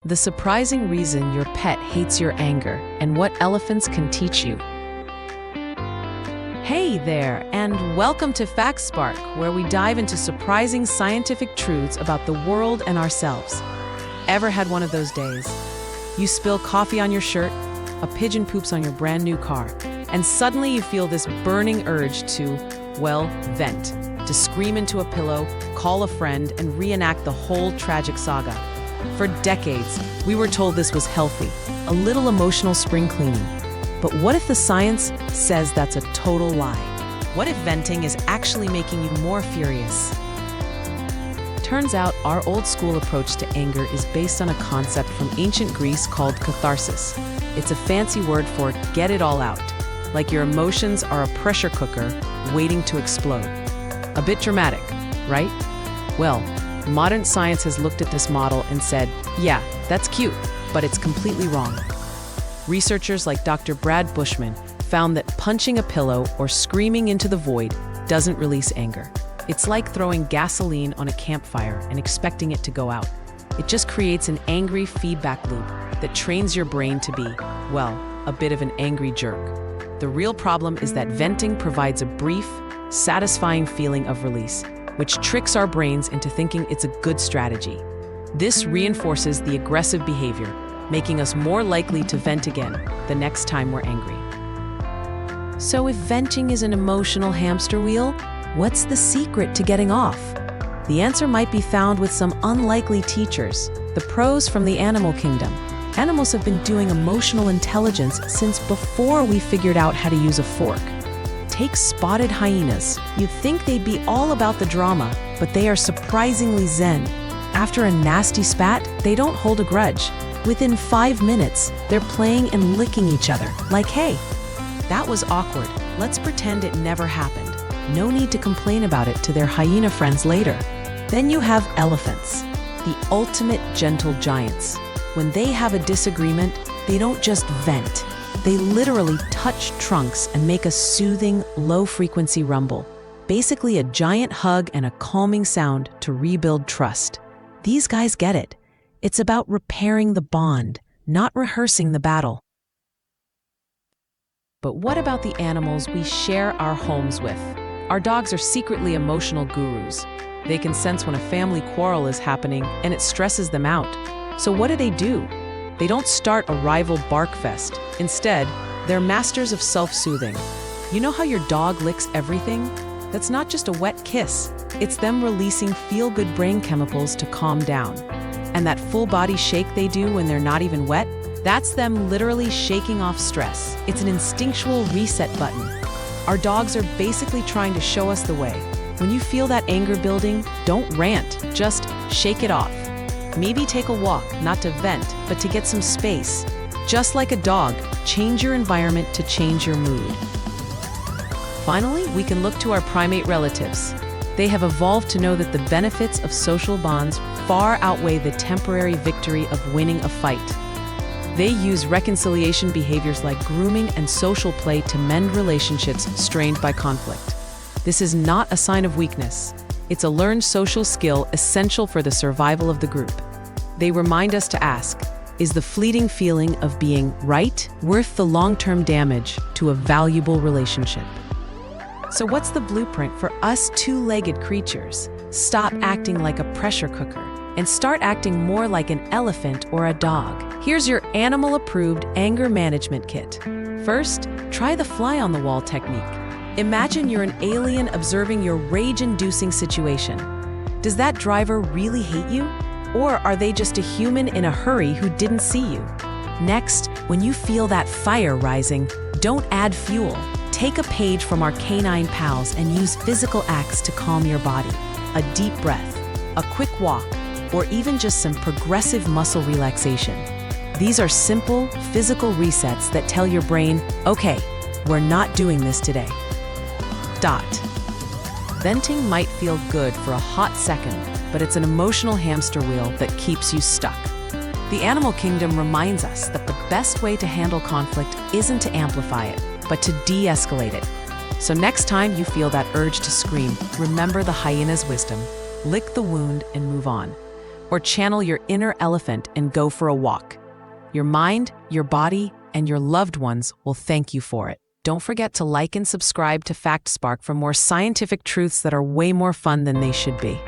the surprising reason your pet hates your anger and what elephants can teach you. Hey there, and welcome to FactSpark, where we dive into surprising scientific truths about the world and ourselves. Ever had one of those days? You spill coffee on your shirt, a pigeon poops on your brand new car, and suddenly you feel this burning urge to, well, vent, to scream into a pillow, call a friend, and reenact the whole tragic saga. For decades, we were told this was healthy, a little emotional spring cleaning. But what if the science says that's a total lie? What if venting is actually making you more furious? Turns out our old-school approach to anger is based on a concept from ancient Greece called catharsis. It's a fancy word for get it all out, like your emotions are a pressure cooker waiting to explode. A bit dramatic, right? Well, modern science has looked at this model and said, yeah, that's cute, but it's completely wrong. Researchers like Dr. Brad Bushman found that punching a pillow or screaming into the void doesn't release anger. It's like throwing gasoline on a campfire and expecting it to go out. It just creates an angry feedback loop that trains your brain to be, well, a bit of an angry jerk. The real problem is that venting provides a brief, satisfying feeling of release, which tricks our brains into thinking it's a good strategy. This reinforces the aggressive behavior, making us more likely to vent again the next time we're angry. So if venting is an emotional hamster wheel, what's the secret to getting off? The answer might be found with some unlikely teachers, the pros from the animal kingdom. Animals have been doing emotional intelligence since before we figured out how to use a fork. Take spotted hyenas. You'd think they'd be all about the drama, but they are surprisingly zen. After a nasty spat, they don't hold a grudge. Within 5 minutes, they're playing and licking each other, like, hey, that was awkward. Let's pretend it never happened. No need to complain about it to their hyena friends later. Then you have elephants, the ultimate gentle giants. When they have a disagreement, they don't just vent. They literally touch trunks and make a soothing, low-frequency rumble. Basically a giant hug and a calming sound to rebuild trust. These guys get it. It's about repairing the bond, not rehearsing the battle. But what about the animals we share our homes with? Our dogs are secretly emotional gurus. They can sense when a family quarrel is happening and it stresses them out. So what do? They don't start a rival bark fest. Instead, they're masters of self-soothing. You know how your dog licks everything? That's not just a wet kiss. It's them releasing feel-good brain chemicals to calm down. And that full-body shake they do when they're not even wet? That's them literally shaking off stress. It's an instinctual reset button. Our dogs are basically trying to show us the way. When you feel that anger building, don't rant, just shake it off. Maybe take a walk, not to vent, but to get some space. Just like a dog, change your environment to change your mood. Finally, we can look to our primate relatives. They have evolved to know that the benefits of social bonds far outweigh the temporary victory of winning a fight. They use reconciliation behaviors like grooming and social play to mend relationships strained by conflict. This is not a sign of weakness. It's a learned social skill essential for the survival of the group. They remind us to ask, is the fleeting feeling of being right worth the long-term damage to a valuable relationship? So what's the blueprint for us two-legged creatures? Stop acting like a pressure cooker and start acting more like an elephant or a dog. Here's your animal-approved anger management kit. First, try the fly-on-the-wall technique. Imagine you're an alien observing your rage-inducing situation. Does that driver really hate you? Or are they just a human in a hurry who didn't see you? Next, when you feel that fire rising, don't add fuel. Take a page from our canine pals and use physical acts to calm your body. A deep breath, a quick walk, or even just some progressive muscle relaxation. These are simple, physical resets that tell your brain, okay, we're not doing this today. Venting might feel good for a hot second, but it's an emotional hamster wheel that keeps you stuck. The animal kingdom reminds us that the best way to handle conflict isn't to amplify it, but to de-escalate it. So next time you feel that urge to scream, remember the hyena's wisdom. Lick the wound and move on. or channel your inner elephant and go for a walk. Your mind, your body, and your loved ones will thank you for it. Don't forget to like and subscribe to FactSpark for more scientific truths that are way more fun than they should be.